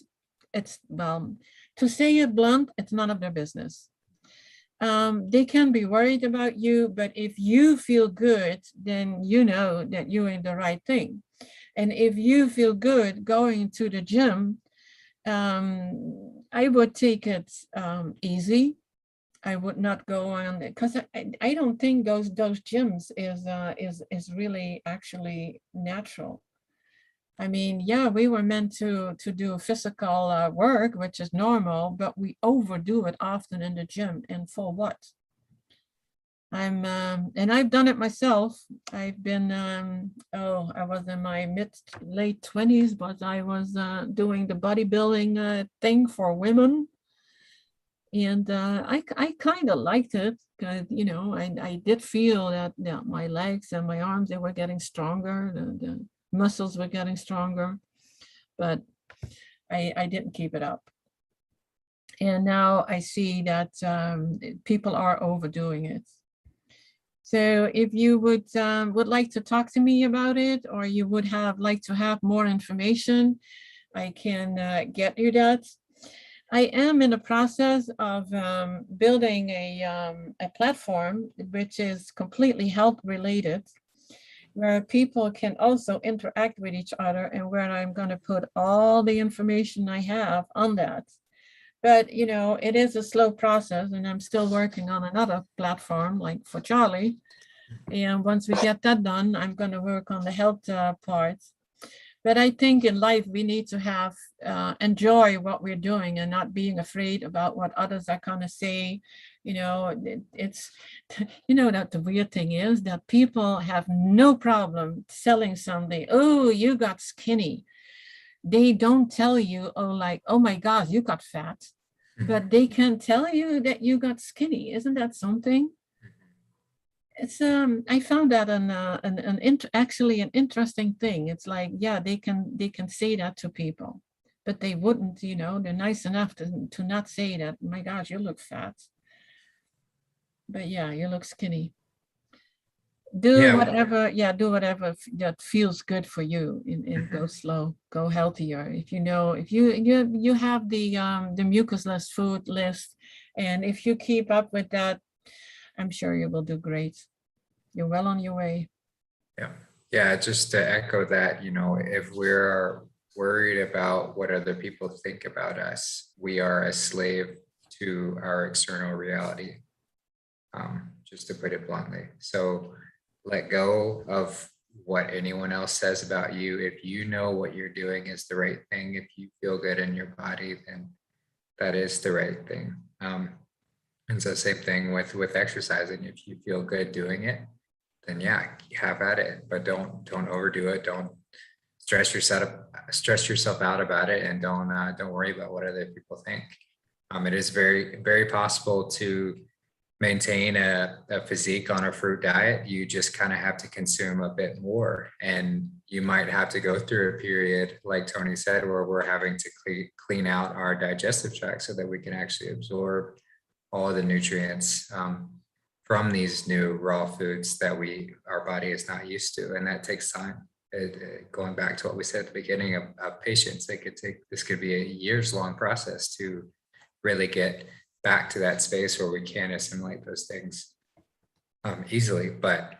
it's, well, to say it blunt, it's none of their business. They can be worried about you, but if you feel good, then you know that you're in the right thing. And if you feel good going to the gym, I would take it easy. I would not go on, because I don't think those gyms is really actually natural. I mean, yeah, we were meant to do physical work, which is normal, but we overdo it often in the gym. And for what? And I've done it myself. I've been, I was in my late 20s, but I was doing the bodybuilding thing for women. And I kind of liked it, because, you know, I did feel that my legs and my arms, they were getting stronger. The muscles were getting stronger, but I didn't keep it up. And now I see that people are overdoing it. So if you would like to talk to me about it, or you would like to have more information, I can get you that. I am in the process of building a platform which is completely health related, where people can also interact with each other, and where I'm going to put all the information I have on that. But, you know, it is a slow process, and I'm still working on another platform, like for Charlie. And once we get that done, I'm going to work on the health part. But I think in life we need to have enjoy what we're doing and not being afraid about what others are going to say. You know, it's you know that the weird thing is that people have no problem selling something. Oh, you got skinny. They don't tell you, oh, like, oh my gosh, you got fat, but they can tell you that you got skinny. Isn't that something? It's I found that actually an interesting thing. It's like, yeah, they can say that to people, but they wouldn't, you know, they're nice enough to not say that, my gosh, you look fat. But yeah, you look skinny. Do Yeah, whatever, yeah, do whatever that feels good for you, and go slow, go healthier. If you know, if you have the mucusless food list, and if you keep up with that, I'm sure you will do great. You're well on your way. yeah, yeah. Just to echo that, you know, if we're worried about what other people think about us, we are a slave to our external reality. Just to put it bluntly. So let go of what anyone else says about you. If you know what you're doing is the right thing, if you feel good in your body, then that is the right thing. And so same thing with exercising. If you feel good doing it, then yeah, have at it. But don't overdo it. Don't stress yourself out about it, and don't worry about what other people think. It is very, very possible to maintain a physique on a fruit diet. You just kind of have to consume a bit more, and you might have to go through a period, like Toni said, where we're having to clean out our digestive tract so that we can actually absorb all of the nutrients from these new raw foods that our body is not used to, and that takes time. Going back to what we said at the beginning of patience, this could be a years long process to really get back to that space where we can assimilate those things easily. But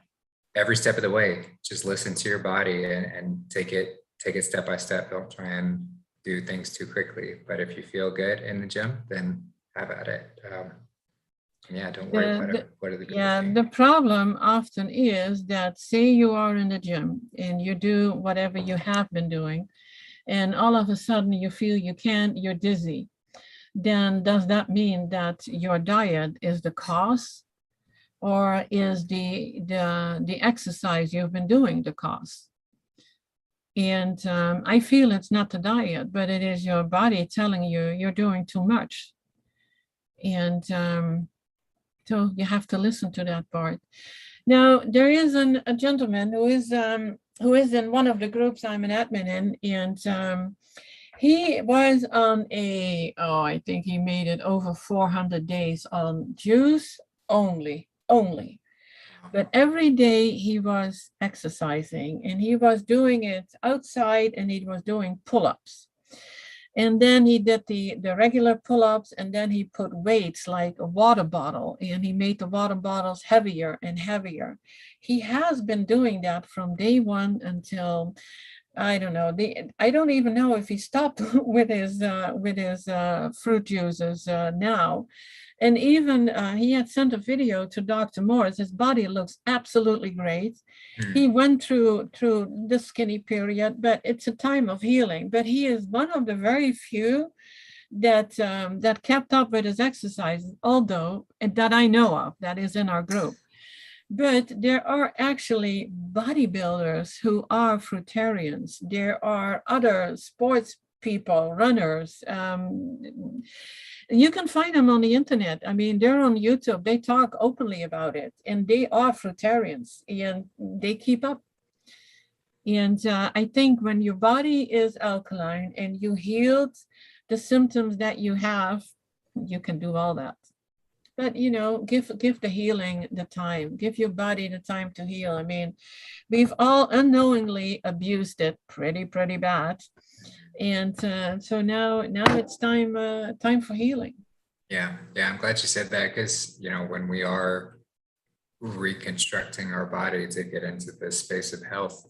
every step of the way, just listen to your body and take it step by step. Don't try and do things too quickly. But if you feel good in the gym, then have at it. Yeah, don't worry what other people Yeah, think. the problem often is that, say you are in the gym and you do whatever you have been doing, and all of a sudden you feel you can't, you're dizzy. Then does that mean that your diet is the cause, or is the exercise you've been doing the cause? And I feel it's not the diet, but it is your body telling you you're doing too much. And so you have to listen to that part. Now, there is a gentleman who is in one of the groups I'm an admin in, and he was on I think he made it over 400 days on juice only. But every day he was exercising, and he was doing it outside, and he was doing pull-ups. And then he did the regular pull-ups, and then he put weights like a water bottle, and he made the water bottles heavier and heavier. He has been doing that from day one until, I don't know. I don't even know if he stopped with his fruit juices now. And even he had sent a video to Dr. Morris. His body looks absolutely great. He went through the skinny period, but it's a time of healing. But he is one of the very few that kept up with his exercises, although that I know of, that is in our group. But there are actually bodybuilders who are fruitarians. There are other sports people, runners. You can find them on the internet. I mean, they're on YouTube. They talk openly about it, and they are fruitarians, and they keep up. And I think when your body is alkaline and you healed the symptoms that you have, you can do all that. But give the healing the time. Give your body the time to heal. I mean, we've all unknowingly abused it pretty bad, and so now it's time for healing. Yeah, I'm glad you said that, because when we are reconstructing our body to get into this space of health,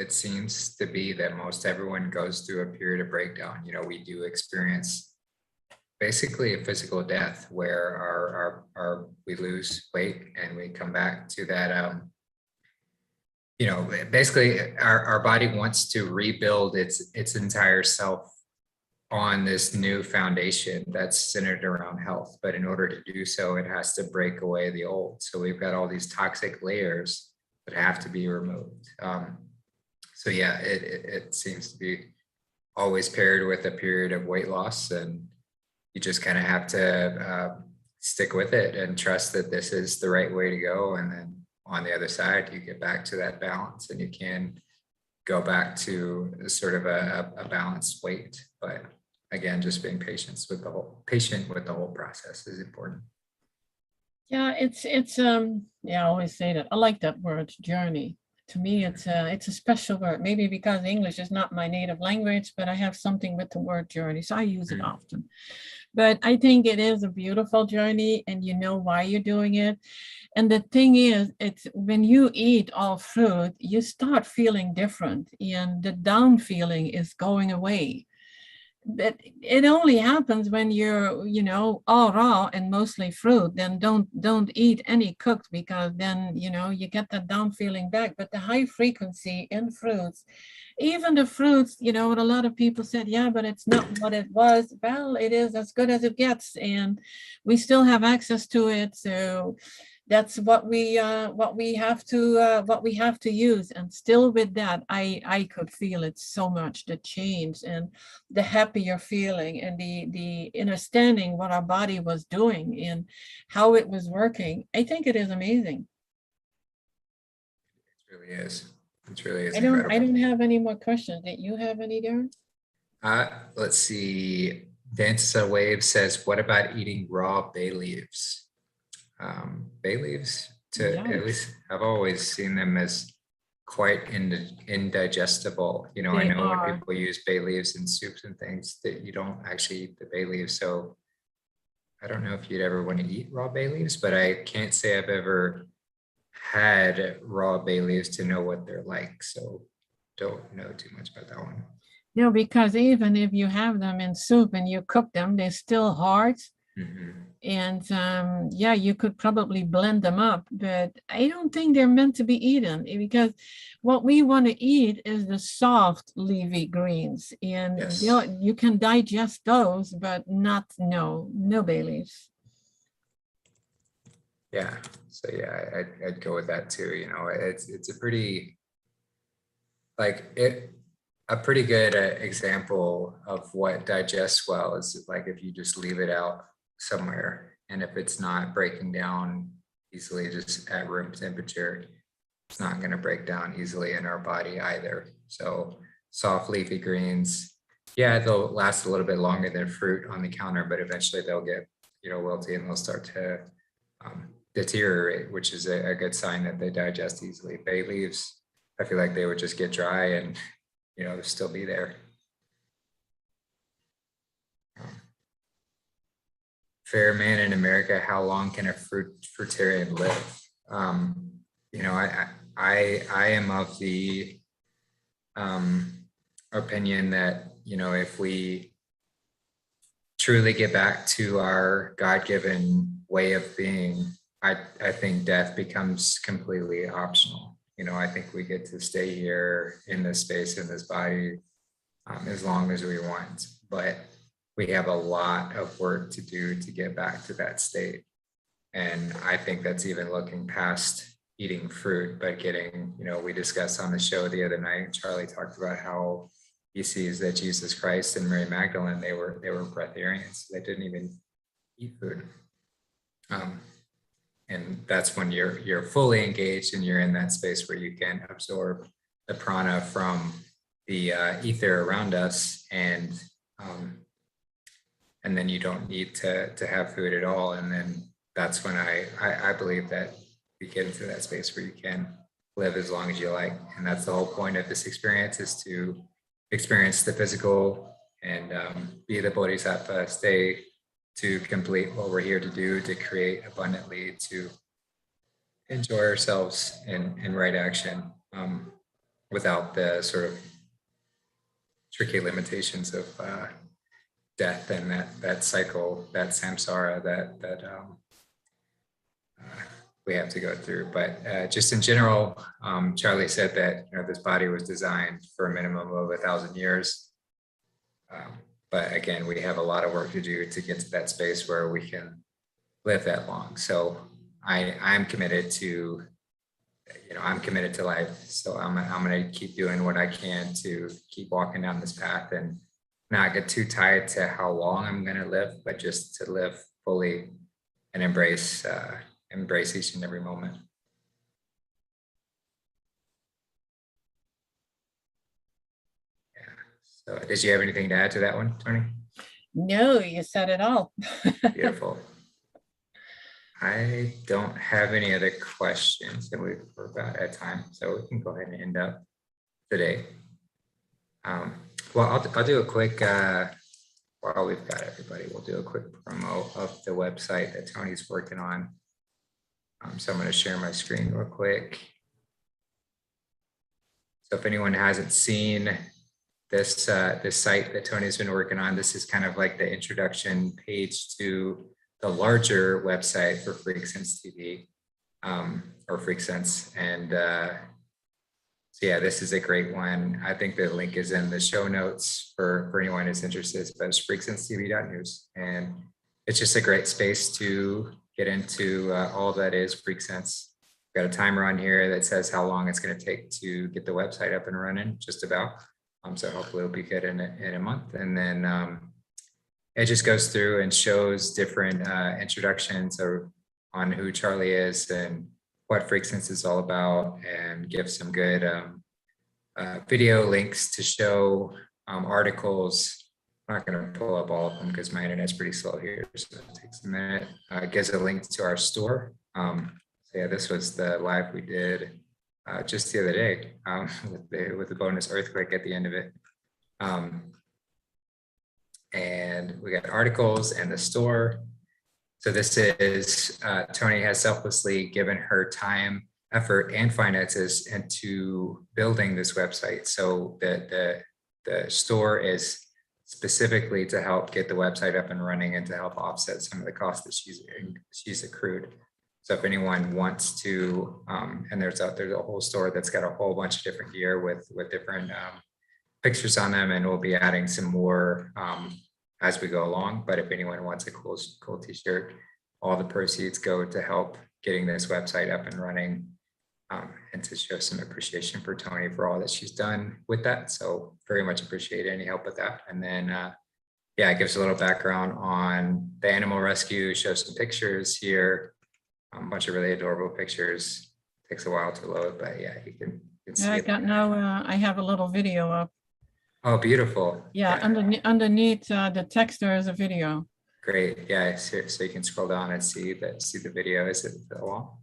it seems to be that most everyone goes through a period of breakdown. We do experience basically a physical death where we lose weight and we come back to that you know, basically our body wants to rebuild its entire self on this new foundation that's centered around health. But in order to do so, it has to break away the old. So we've got all these toxic layers that have to be removed. So yeah, it seems to be always paired with a period of weight loss, and you just kind of have to stick with it and trust that this is the right way to go. And then on the other side, you get back to that balance, and you can go back to sort of a balanced weight. But again, just being patient with the whole process is important. Yeah, yeah, I always say that. I like that word, journey. To me, it's a special word. Maybe because English is not my native language, but I have something with the word journey, so I use it often. But I think it is a beautiful journey, and you know why you're doing it. And the thing is, it's when you eat all fruit, you start feeling different, and the down feeling is going away. But it only happens when you're, you know, all raw and mostly fruit. Then don't eat any cooked, because then, you know, you get that down feeling back. But the high frequency in fruits, even the fruits, you know, what a lot of people said, yeah, but it's not what it was. Well, it is as good as it gets, and we still have access to it. So that's what we have to use. And still with that, I could feel it so much, the change and the happier feeling, and the understanding what our body was doing and how it was working. I think it is amazing. It really is. It really is I incredible. don't have any more questions. Did you have any, Darren? Let's see. Dancer Wave says, what about eating raw bay leaves? Bay leaves, at least I've always seen them as quite indigestible. You know, I know when people use bay leaves in soups and things, that you don't actually eat the bay leaves. So I don't know if you'd ever want to eat raw bay leaves, but I can't say I've ever had raw bay leaves to know what they're like. So don't know too much about that one. No, because even if you have them in soup and you cook them, they're still hard. And yeah, you could probably blend them up, but I don't think they're meant to be eaten, because what we want to eat is the soft leafy greens, and you can digest those, but not no bay leaves. Yeah, so yeah, I'd go with that too. You know, it's a pretty a pretty good example of what digests well is like if you just leave it out somewhere, and if it's not breaking down easily just at room temperature, it's not going to break down easily in our body either. So soft leafy greens, yeah, they'll last a little bit longer than fruit on the counter, but eventually they'll get, you know, wilty, and they'll start to deteriorate, which is a good sign that they digest easily. Bay leaves, I feel like they would just get dry and, you know, still be there. Fair man in America, how long can a fruitarian live? You know, I am of the opinion that, you know, if we truly get back to our God-given way of being, I think death becomes completely optional. You know, I think we get to stay here in this space, in this body, as long as we want, but we have a lot of work to do to get back to that state. And I think that's even looking past eating fruit, but getting, you know, we discussed on the show the other night, Charlie talked about how he sees that Jesus Christ and Mary Magdalene, they were breatharians. They didn't even eat food. And that's when you're fully engaged and you're in that space where you can absorb the prana from the ether around us, and then you don't need to have food at all. And then that's when I believe that you get into that space where you can live as long as you like. And that's the whole point of this experience, is to experience the physical and be the bodhisattva, stay to complete what we're here to do, to create abundantly, to enjoy ourselves in right action, without the sort of tricky limitations of death and that cycle, that samsara, that we have to go through. But just in general, Charlie said that, you know, this body was designed for a minimum of 1,000 years. But again, we have a lot of work to do to get to that space where we can live that long. So I'm committed to, you know, I'm committed to life. So I'm going to keep doing what I can to keep walking down this path and not get too tied to how long I'm going to live, but just to live fully and embrace each and every moment. Yeah. So did you have anything to add to that one, Toni? No, you said it all. Beautiful. I don't have any other questions, and we're about at time, so we can go ahead and end up today. Well, I'll do a quick, while we've got everybody, we'll do a quick promo of the website that Toni's working on. So I'm going to share my screen real quick. So if anyone hasn't seen this, this site that Toni's been working on, this is kind of like the introduction page to the larger website for FreakSense TV, or FreakSense. And so yeah, this is a great one. I think the link is in the show notes for anyone who's interested, but it's freaksensetv.news. And it's just a great space to get into all that is FreakSense. Got a timer on here that says how long it's going to take to get the website up and running, just about. So hopefully it'll be good in a month. And then it just goes through and shows different introductions on who Charlie is and what FreakSense is all about, and gives some good video links to show articles. I'm not going to pull up all of them because my internet's pretty slow here, so it takes a minute. It gives a link to our store. So yeah, this was the live we did just the other day with the bonus earthquake at the end of it. And we got articles and the store. So this is, Toni has selflessly given her time, effort, and finances into building this website. So the store is specifically to help get the website up and running and to help offset some of the costs that she's accrued. So if anyone wants to, and there's a whole store that's got a whole bunch of different gear with different pictures on them, and we'll be adding some more as we go along. But if anyone wants a cool t-shirt, all the proceeds go to help getting this website up and running, and to show some appreciation for Toni for all that she's done with that. So very much appreciate any help with that. And then yeah, it gives a little background on the animal rescue, shows some pictures here, a bunch of really adorable pictures. Takes a while to load, but yeah, you can see I it. got now, I have a little video up. Oh, beautiful. Yeah, underneath the text there is a video. Great. Yeah, so you can scroll down and see the video. Is it long?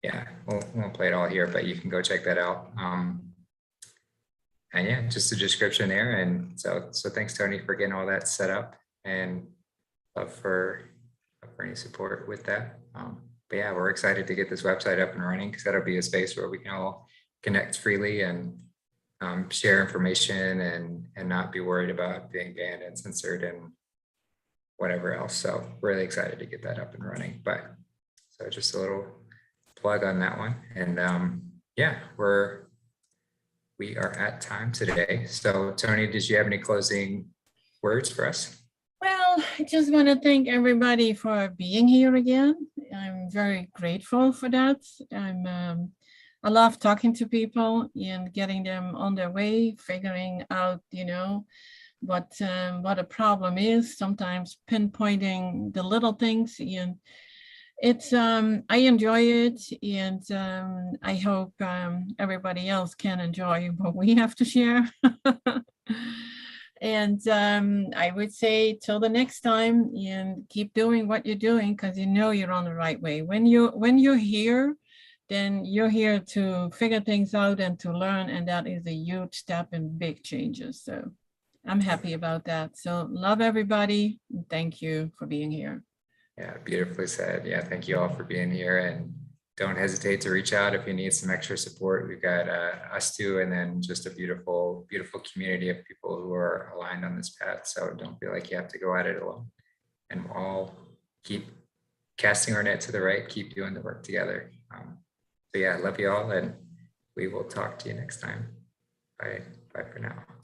Yeah, we won't play it all here, but you can go check that out. And yeah, just a description there. And so thanks, Toni, for getting all that set up, and love for any support with that. But yeah, we're excited to get this website up and running, because that'll be a space where we can all connect freely and share information and not be worried about being banned and censored and whatever else. So really excited to get that up and running. But so just a little plug on that one. And yeah, we are at time today. So Toni, did you have any closing words for us? Well, I just want to thank everybody for being here again. I'm very grateful for that. I love talking to people and getting them on their way, figuring out, what a problem is, sometimes pinpointing the little things. And it's, I enjoy it, and I hope everybody else can enjoy what we have to share. And I would say till the next time, and keep doing what you're doing, because you're on the right way. When you're here, then you're here to figure things out and to learn, and that is a huge step in big changes. So I'm happy about that. So love everybody. Thank you for being here. Yeah, beautifully said. Yeah, thank you all for being here, and don't hesitate to reach out if you need some extra support. We've got us two, and then just a beautiful, beautiful community of people who are aligned on this path. So don't feel like you have to go at it alone, and we'll all keep casting our net to the right, keep doing the work together. So yeah, I love you all, and we will talk to you next time. Bye. Bye for now.